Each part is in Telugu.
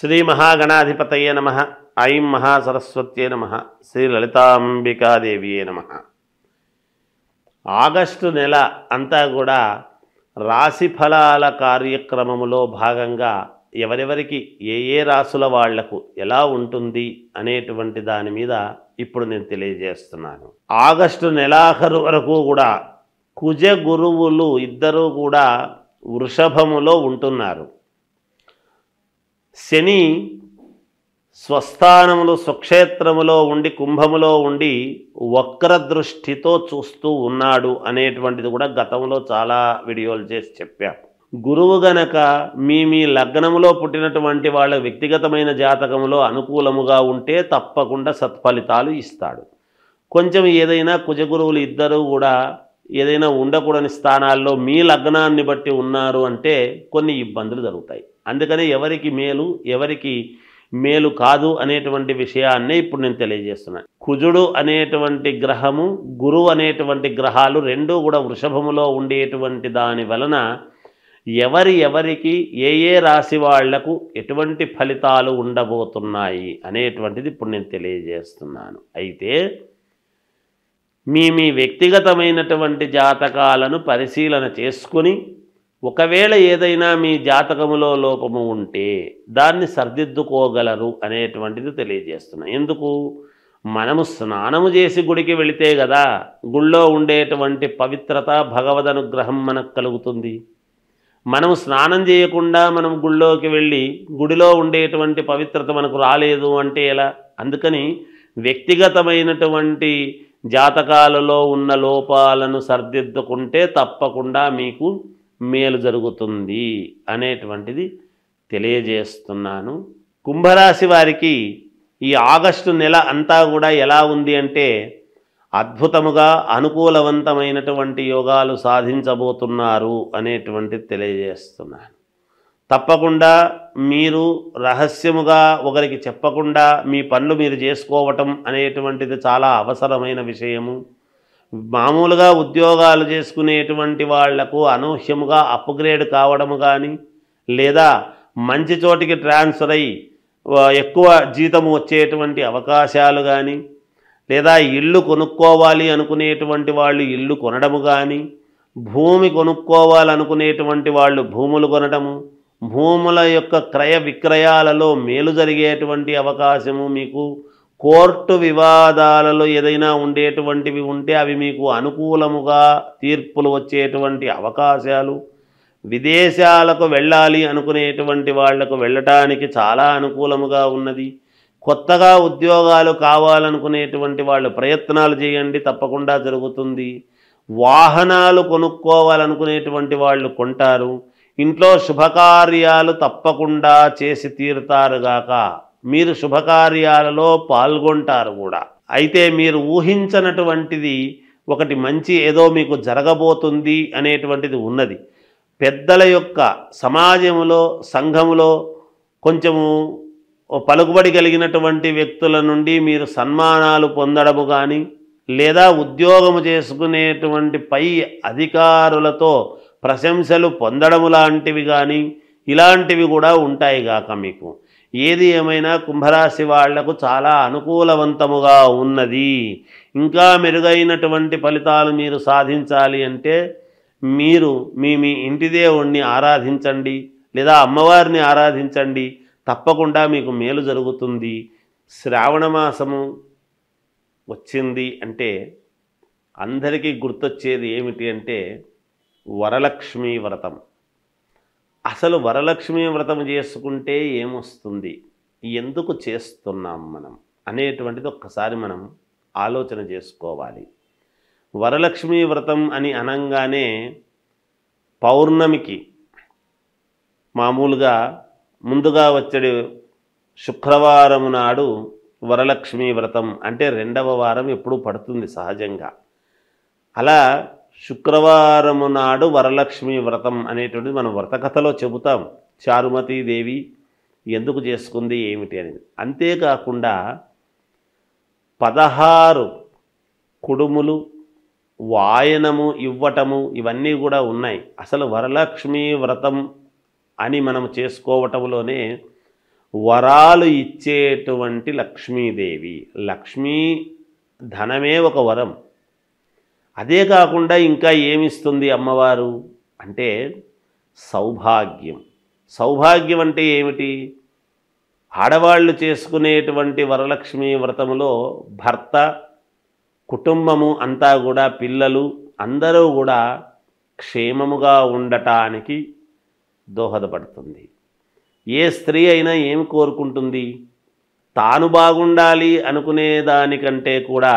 శ్రీ మహాగణాధిపతయే నమః. ఐం మహాసరస్వత్యే నమః. శ్రీ లలితాంబికాదేవియే నమః. ఆగస్టు నెల అంతా కూడా రాశి ఫలాల కార్యక్రమములో భాగంగా ఎవరెవరికి ఏ రాసుల వాళ్లకు ఎలా ఉంటుంది అనేటువంటి దాని మీద ఇప్పుడు నేను తెలియజేస్తున్నాను. ఆగస్టు నెలాఖరు వరకు కూడా కుజ గురువులు ఇద్దరూ కూడా వృషభములో ఉంటున్నారు. శని స్వస్థానములు స్వక్షేత్రములో ఉండి కుంభములో ఉండి వక్రదృష్టితో చూస్తూ ఉన్నాడు అనేటువంటిది కూడా గతంలో చాలా వీడియోలు చేసి చెప్పాం. గురువు గనక మీ లగ్నములో పుట్టినటువంటి వాళ్ళ వ్యక్తిగతమైన జాతకములో అనుకూలముగా ఉంటే తప్పకుండా సత్ఫలితాలు ఇస్తాడు. కొంచెం ఏదైనా కుజగురువులు ఇద్దరూ కూడా ఏదైనా ఉండకూడని స్థానాల్లో మీ లగ్నాన్ని బట్టి ఉన్నారు అంటే కొన్ని ఇబ్బందులు జరుగుతాయి. అందుకని ఎవరికి మేలు ఎవరికి మేలు కాదు అనేటువంటి విషయాన్నే ఇప్పుడు నేను తెలియజేస్తున్నాను. కుజుడు అనేటువంటి గ్రహము గురువు అనేటువంటి గ్రహాలు రెండూ కూడా వృషభములో ఉండేటువంటి దాని వలన ఎవరికి ఏ రాశి వాళ్లకు ఎటువంటి ఫలితాలు ఉండబోతున్నాయి అనేటువంటిది ఇప్పుడు నేను తెలియజేస్తున్నాను. అయితే మీ వ్యక్తిగతమైనటువంటి జాతకాలను పరిశీలన చేసుకుని ఒకవేళ ఏదైనా మీ జాతకములో లోపము ఉంటే దాన్ని సరిదిద్దుకోగలరు అనేటువంటిది తెలియజేస్తున్నాను. ఎందుకు? మనము స్నానము చేసి గుడికి వెళితే కదా గుళ్ళో ఉండేటువంటి పవిత్రత భగవద్ అనుగ్రహం మనకు కలుగుతుంది. మనము స్నానం చేయకుండా మనం గుళ్ళోకి వెళ్ళి గుడిలో ఉండేటువంటి పవిత్రత మనకు రాలేదు అంటే ఎలా? అందుకని వ్యక్తిగతమైనటువంటి జాతకాలలో ఉన్న లోపాలను సరిదిద్దుకుంటే తప్పకుండా మీకు మేలు జరుగుతుంది అనేటువంటిది తెలియజేస్తున్నాను. కుంభరాశి వారికి ఈ ఆగస్టు నెల అంతా కూడా ఎలా ఉంది అంటే అద్భుతముగా అనుకూలవంతమైనటువంటి యోగాలు సాధించబోతున్నారు అనేటువంటిది తెలియజేస్తున్నాను. తప్పకుండా మీరు రహస్యముగా ఒకరికి చెప్పకుండా మీ పనులు మీరు చేసుకోవటం అనేటువంటిది చాలా అవసరమైన విషయము. మామూలుగా ఉద్యోగాలు చేసుకునేటువంటి వాళ్లకు అనూహ్యముగా అప్గ్రేడ్ కావడము కానీ లేదా మంచి చోటికి ట్రాన్స్ఫర్ అయ్యి ఎక్కువ జీతము వచ్చేటువంటి అవకాశాలు కానీ లేదా ఇల్లు కొనుక్కోవాలి అనుకునేటువంటి వాళ్ళు ఇల్లు కొనడము కానీ భూమి కొనుక్కోవాలనుకునేటువంటి వాళ్ళు భూములు కొనడము భూముల యొక్క క్రయ విక్రయాలలో మేలు జరిగేటువంటి అవకాశము మీకు కోర్టు వివాదాలలో ఏదైనా ఉండేటువంటివి ఉంటే అవి మీకు అనుకూలముగా తీర్పులు వచ్చేటువంటి అవకాశాలు విదేశాలకు వెళ్ళాలి అనుకునేటువంటి వాళ్లకు వెళ్ళటానికి చాలా అనుకూలముగా ఉన్నది. కొత్తగా ఉద్యోగాలు కావాలనుకునేటువంటి వాళ్ళు ప్రయత్నాలు చేయండి, తప్పకుండా జరుగుతుంది. వాహనాలు కొనుక్కోవాలనుకునేటువంటి వాళ్ళు కొంటారు. ఇంట్లో శుభకార్యాలు తప్పకుండా చేసి తీరుతారుగాక. మీరు శుభకార్యాలలో పాల్గొంటారు కూడా. అయితే మీరు ఊహించనటువంటిది ఒకటి మంచి ఏదో మీకు జరగబోతుంది అనేటువంటిది ఉన్నది. పెద్దల యొక్క సమాజములో సంఘములో కొంచెము పలుకుబడి కలిగినటువంటి వ్యక్తుల నుండి మీరు సన్మానాలు పొందడము కానీ లేదా ఉద్యోగము చేసుకునేటువంటి పై అధికారులతో ప్రశంసలు పొందడము లాంటివి కానీ ఇలాంటివి కూడా ఉంటాయి గాక. మీకు ఏది ఏమైనా కుంభరాశి వాళ్లకు చాలా అనుకూలవంతముగా ఉన్నది. ఇంకా మెరుగైనటువంటి ఫలితాలు మీరు సాధించాలి అంటే మీరు మీ ఇంటి దేవుణ్ణి ఆరాధించండి లేదా అమ్మవారిని ఆరాధించండి, తప్పకుండా మీకు మేలు జరుగుతుంది. శ్రావణ మాసము వచ్చింది అంటే అందరికీ గుర్తొచ్చేది ఏమిటి అంటే వరలక్ష్మీ వ్రతం. అసలు వరలక్ష్మీ వ్రతం చేసుకుంటే ఏమొస్తుంది, ఎందుకు చేస్తున్నాం మనం అనేటువంటిది ఒక్కసారి మనం ఆలోచన చేసుకోవాలి. వరలక్ష్మీ వ్రతం అని అనంగానే పౌర్ణమికి మామూలుగా ముందుగా వచ్చే శుక్రవారం నాడు వరలక్ష్మీ వ్రతం అంటే రెండవ వారం ఎప్పుడు పడుతుంది సహజంగా. అలా శుక్రవారము నాడు వరలక్ష్మీ వ్రతం అనేటువంటిది మనం వ్రతకథలో చెబుతాం. చారుమతీదేవి ఎందుకు చేసుకుంది ఏమిటి అనేది. అంతేకాకుండా 16 కుడుములు వాయనము ఇవ్వటము ఇవన్నీ కూడా ఉన్నాయి. అసలు వరలక్ష్మీ వ్రతం అని మనం చేసుకోవటంలోనే వరాలు ఇచ్చేటువంటి లక్ష్మీదేవి. లక్ష్మీ ధనమే ఒక వరం. అదే కాకుండా ఇంకా ఏమిస్తుంది అమ్మవారు అంటే సౌభాగ్యం. సౌభాగ్యం అంటే ఏమిటి? ఆడవాళ్ళు చేసుకునేటువంటి వరలక్ష్మి వ్రతములో భర్త, కుటుంబము అంతా కూడా, పిల్లలు అందరూ కూడా క్షేమముగా ఉండటానికి దోహదపడుతుంది. ఏ స్త్రీ అయినా ఏమి కోరుకుంటుంది? తాను బాగుండాలి అనుకునే దానికంటే కూడా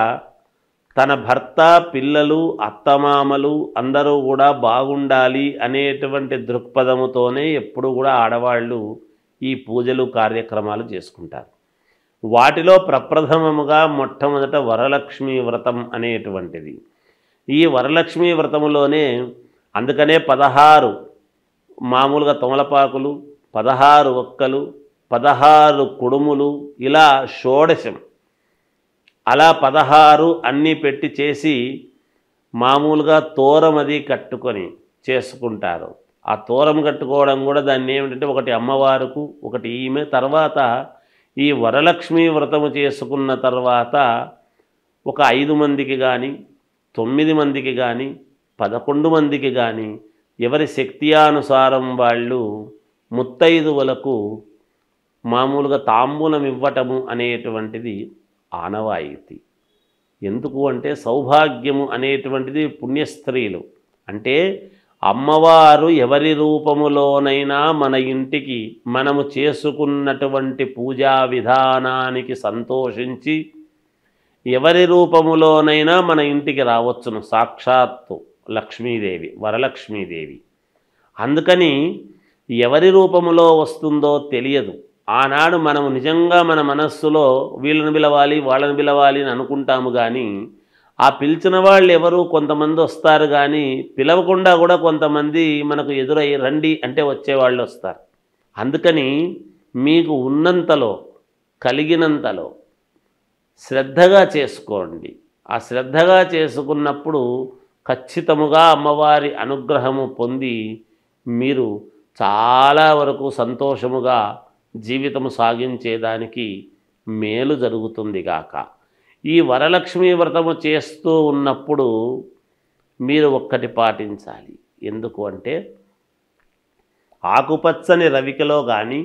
తన భర్త, పిల్లలు, అత్తమామలు అందరూ కూడా బాగుండాలి అనేటువంటి దృక్పథముతోనే ఎప్పుడు కూడా ఆడవాళ్ళు ఈ పూజలు కార్యక్రమాలు చేసుకుంటారు. వాటిలో ప్రప్రథమముగా మొట్టమొదట వరలక్ష్మి వ్రతం అనేటువంటిది. ఈ వరలక్ష్మి వ్రతములోనే అందుకనే 16 మామూలుగా తమలపాకులు, 16 ఒక్కలు, 16 కుడుములు, ఇలా షోడశం, అలా 16 అన్నీ పెట్టి చేసి మామూలుగా తోరం అది కట్టుకొని చేసుకుంటారు. ఆ తోరం కట్టుకోవడం కూడా దాన్ని ఏమిటంటే ఒకటి అమ్మవారుకు, ఒకటి ఈమె. తర్వాత ఈ వరలక్ష్మి వ్రతము చేసుకున్న తర్వాత ఒక 5 మందికి కానీ, 9 మందికి కానీ, 11 మందికి కానీ ఎవరి శక్త్యానుసారం వాళ్ళు ముత్తైదువులకు మామూలుగా తాంబూలం ఇవ్వటము అనేటువంటిది ఆనవాయితీ. ఎందుకు అంటే సౌభాగ్యము అనేటువంటిది పుణ్యస్త్రీలు అంటే అమ్మవారు ఎవరి రూపములోనైనా మన ఇంటికి మనము చేసుకున్నటువంటి పూజా విధానానికి సంతోషించి ఎవరి రూపములోనైనా మన ఇంటికి రావచ్చును. సాక్షాత్తు లక్ష్మీదేవి, వరలక్ష్మీదేవి. అందుకని ఎవరి రూపములో వస్తుందో తెలియదు. ఆనాడు మనము నిజంగా మన మనస్సులో వీళ్ళని పిలవాలి, వాళ్ళని పిలవాలి అని అనుకుంటాము. కానీ ఆ పిలిచిన వాళ్ళు ఎవరు? కొంతమంది వస్తారు, కానీ పిలవకుండా కూడా కొంతమంది మనకు ఎదురై రండి అంటే వచ్చేవాళ్ళు వస్తారు. అందుకని మీకు ఉన్నంతలో, కలిగినంతలో శ్రద్ధగా చేసుకోండి. ఆ శ్రద్ధగా చేసుకున్నప్పుడు ఖచ్చితముగా అమ్మవారి అనుగ్రహము పొంది మీరు చాలా వరకు సంతోషముగా జీవితము సాగించేదానికి మేలు జరుగుతుంది గాక. ఈ వరలక్ష్మి వ్రతము చేస్తూ ఉన్నప్పుడు మీరు ఒక్కటి పాటించాలి. ఎందుకు అంటే ఆకుపచ్చని రవికలో కానీ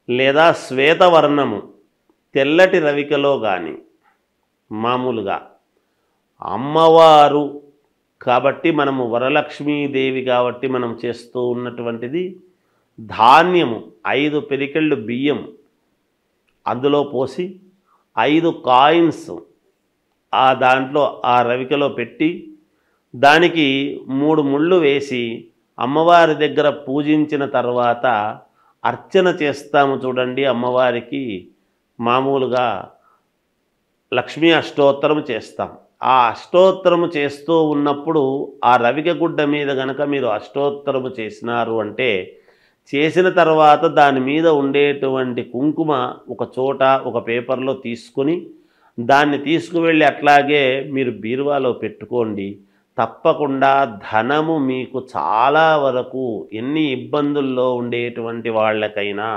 లేదా శ్వేతవర్ణము తెల్లటి రవికలో కానీ మామూలుగా అమ్మవారు కాబట్టి మనము వరలక్ష్మీదేవి కాబట్టి మనం చేస్తూ ఉన్నటువంటిది ధాన్యము 5 పిరికెళ్ళు బియ్యం అందులో పోసి 5 కాయిన్స్ ఆ దాంట్లో ఆ రవికలో పెట్టి దానికి 3 ముళ్ళు వేసి అమ్మవారి దగ్గర పూజించిన తర్వాత అర్చన చేస్తాము చూడండి. అమ్మవారికి మామూలుగా లక్ష్మీ అష్టోత్తరం చేస్తాం. ఆ అష్టోత్తరము చేస్తూ ఉన్నప్పుడు ఆ రవిక గుడ్డ మీద గనక మీరు అష్టోత్తరము చేసినారు అంటే చేసిన తర్వాత దాని మీద ఉండేటువంటి కుంకుమ ఒక చోట ఒక పేపర్లో తీసుకొని దాన్ని తీసుకువెళ్ళి అట్లాగే మీరు బీరువాలో పెట్టుకోండి. తప్పకుండా ధనము మీకు చాలా వరకు ఎన్ని ఇబ్బందుల్లో ఉండేటువంటి వాళ్ళకైనా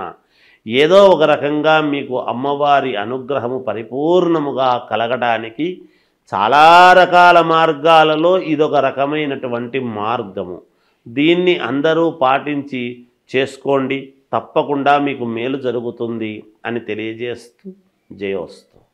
ఏదో ఒక రకంగా మీకు అమ్మవారి అనుగ్రహము పరిపూర్ణముగా కలగడానికి చాలా రకాల మార్గాలలో ఇదొక రకమైనటువంటి మార్గము. దీన్ని అందరూ పాటించి చేసుకోండి. తప్పకుండా మీకు మేలు జరుగుతుంది అని తెలియజేస్తూ జయోస్తు.